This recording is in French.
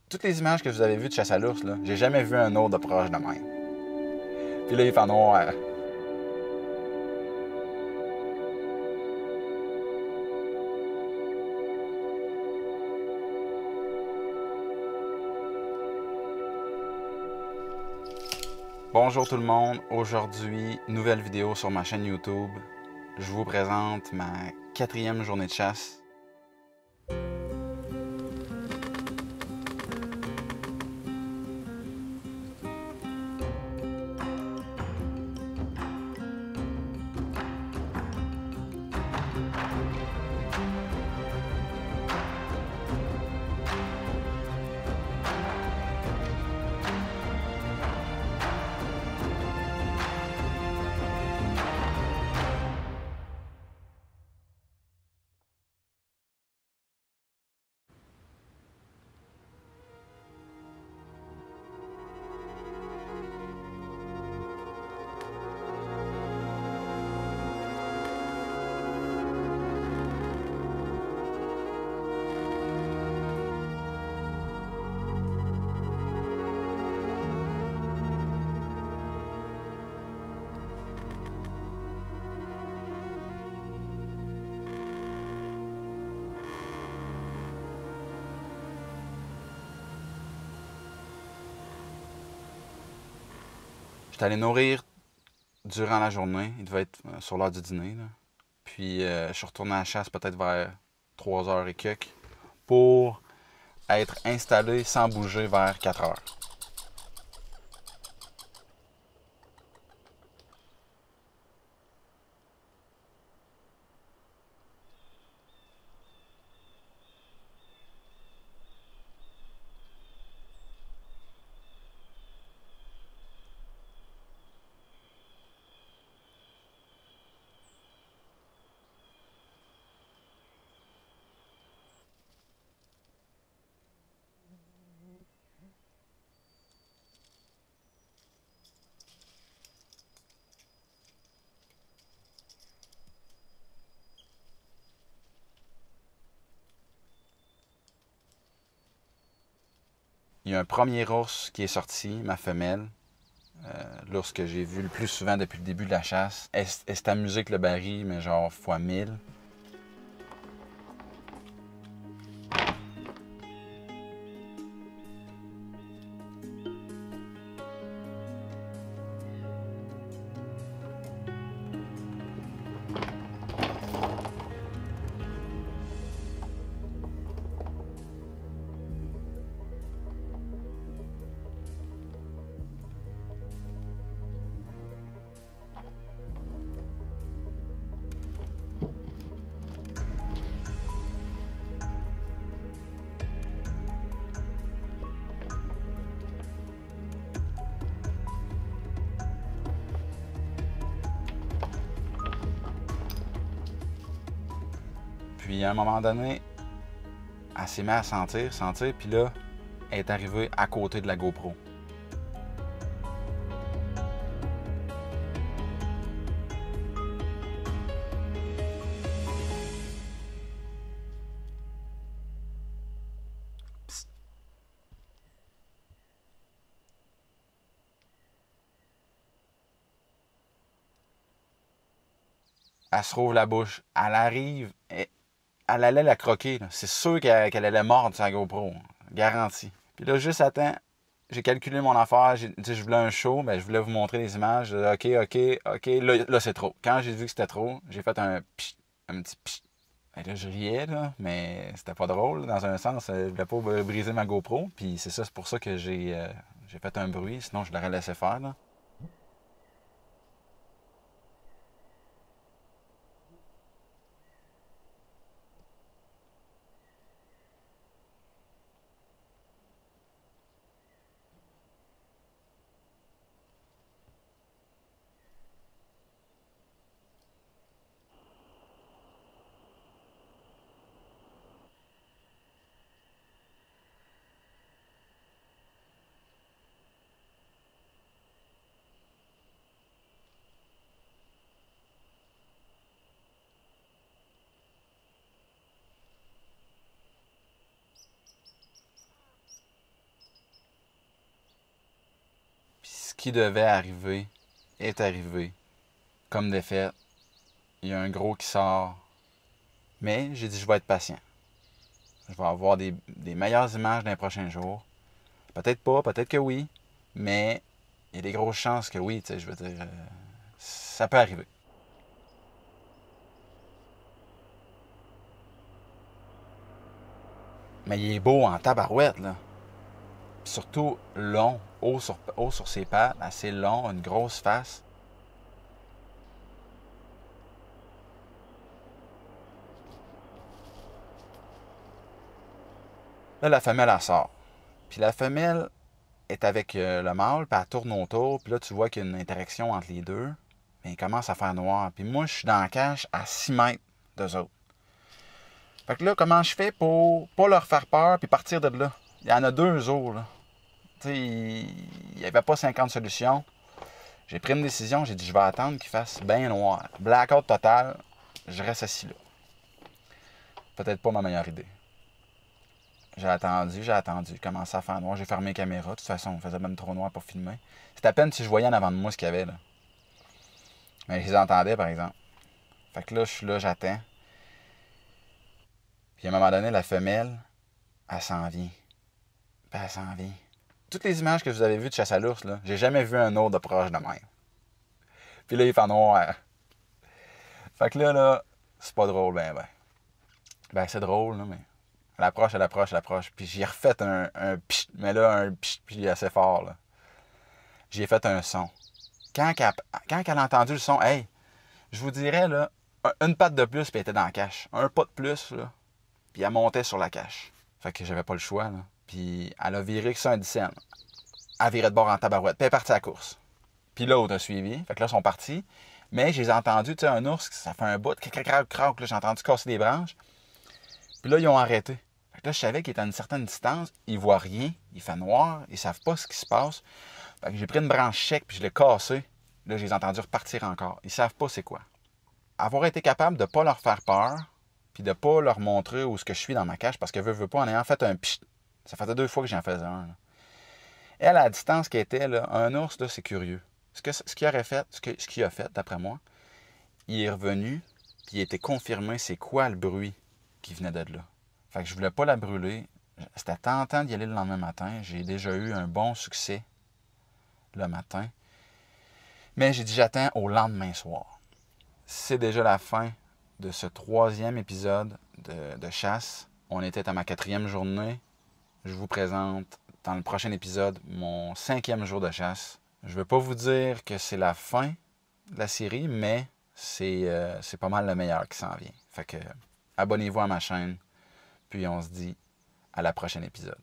toutes les images que vous avez vues de chasse à l'ours, là, j'ai jamais vu un autre de proche de même. Puis là, il fait noir. Bonjour tout le monde, aujourd'hui, nouvelle vidéo sur ma chaîne YouTube. Je vous présente ma 4e journée de chasse. J'étais allé nourrir durant la journée, il devait être sur l'heure du dîner. Là. Puis je suis retourné à la chasse peut-être vers 3 heures et quelques pour être installé sans bouger vers 4 heures. Il y a un premier ours qui est sorti, ma femelle. L'ours que j'ai vu le plus souvent depuis le début de la chasse. Elle s'est amusée avec le baril, mais genre fois 1000. Puis à un moment donné, elle s'est mise à sentir, puis là, elle est arrivée à côté de la GoPro. Psst. Elle se rouvre la bouche, elle arrive, elle allait la croquer. C'est sûr qu'elle allait mordre sur la GoPro, garanti. Puis là, juste à temps, j'ai calculé mon affaire, je voulais un show, mais je voulais vous montrer les images. OK, là c'est trop. Quand j'ai vu que c'était trop, j'ai fait un pchit, un petit pchit. Et là, je riais, là, mais c'était pas drôle, dans un sens. Je voulais pas briser ma GoPro, puis c'est pour ça que j'ai fait un bruit, sinon je l'aurais laissé faire, là. qui devait arriver est arrivé. Comme de fait, il y a un gros qui sort. Mais j'ai dit, je vais être patient. Je vais avoir des meilleures images dans les prochains jours. Peut-être pas, peut-être que oui. Mais il y a des grosses chances que oui, tu sais, je veux dire, ça peut arriver. Mais il est beau en tabarouette, là. Surtout long, haut sur ses pattes, assez long, une grosse face. Là, la femelle, elle sort. Puis la femelle est avec le mâle, puis elle tourne autour, puis là, tu vois qu'il y a une interaction entre les deux. Mais il commence à faire noir. Puis moi, je suis dans la cache à 6 mètres d'eux autres. Fait que là, comment je fais pour pas leur faire peur, puis partir de là? Il y en a 2 autres, là. Tu sais, il n'y avait pas 50 solutions. J'ai pris une décision, j'ai dit, je vais attendre qu'il fasse bien noir. Blackout total, je reste assis là. Peut-être pas ma meilleure idée. J'ai attendu, il commençait à faire noir, j'ai fermé les caméras. De toute façon, on faisait même trop noir pour filmer. C'était à peine si je voyais en avant de moi ce qu'il y avait, là. Mais je les entendais, par exemple. Fait que là, je suis là, j'attends. Puis à un moment donné, la femelle, elle s'en vient. Puis elle s'en vient. Toutes les images que vous avez vues de chasse à l'ours, là, j'ai jamais vu un autre de proche de même. Puis là, il fait noir. Fait que là, c'est pas drôle, ben. Ben, c'est drôle, là, mais... Elle approche. Puis j'ai refait un pchit, mais là, un pchit, puis assez fort, là. J'ai fait un son. Quand elle a entendu le son, hey, je vous dirais, là, une patte de plus, puis elle était dans la cache. Un pas de plus, là, puis elle montait sur la cache. Fait que j'avais pas le choix, là. Puis elle a viré que ça un dizaine. Elle virait de bord en tabarouette, puis elle est partie à la course. Puis l'autre a suivi, fait que là, ils sont partis. Mais j'ai entendu, tu sais, un ours, ça fait un bout, crac, là, j'ai entendu casser des branches. Puis là, ils ont arrêté. Fait que là, je savais qu'il était à une certaine distance, ils voient rien, il fait noir, ils savent pas ce qui se passe. Fait que j'ai pris une branche sec, puis je l'ai cassée. Là, je les ai entendus repartir encore. Ils savent pas c'est quoi. Avoir été capable de pas leur faire peur, puis de pas leur montrer où ce que je suis dans ma cache, parce que veux pas, en ayant fait un pchit. Ça faisait 2 fois que j'en faisais un. Là. Elle, à la distance qu'elle était, là, un ours, là, c'est curieux. Ce qu'il a fait, d'après moi, il est revenu, puis il était confirmé c'est quoi le bruit qui venait de là. Fait que je voulais pas la brûler. C'était tentant d'y aller le lendemain matin. J'ai déjà eu un bon succès le matin. Mais j'ai dit j'attends au lendemain soir. C'est déjà la fin de ce 3e épisode de chasse. On était à ma 4e journée. Je vous présente dans le prochain épisode mon 5e jour de chasse. Je ne veux pas vous dire que c'est la fin de la série, mais c'est pas mal le meilleur qui s'en vient. Fait que abonnez-vous à ma chaîne, puis on se dit à la prochaine épisode.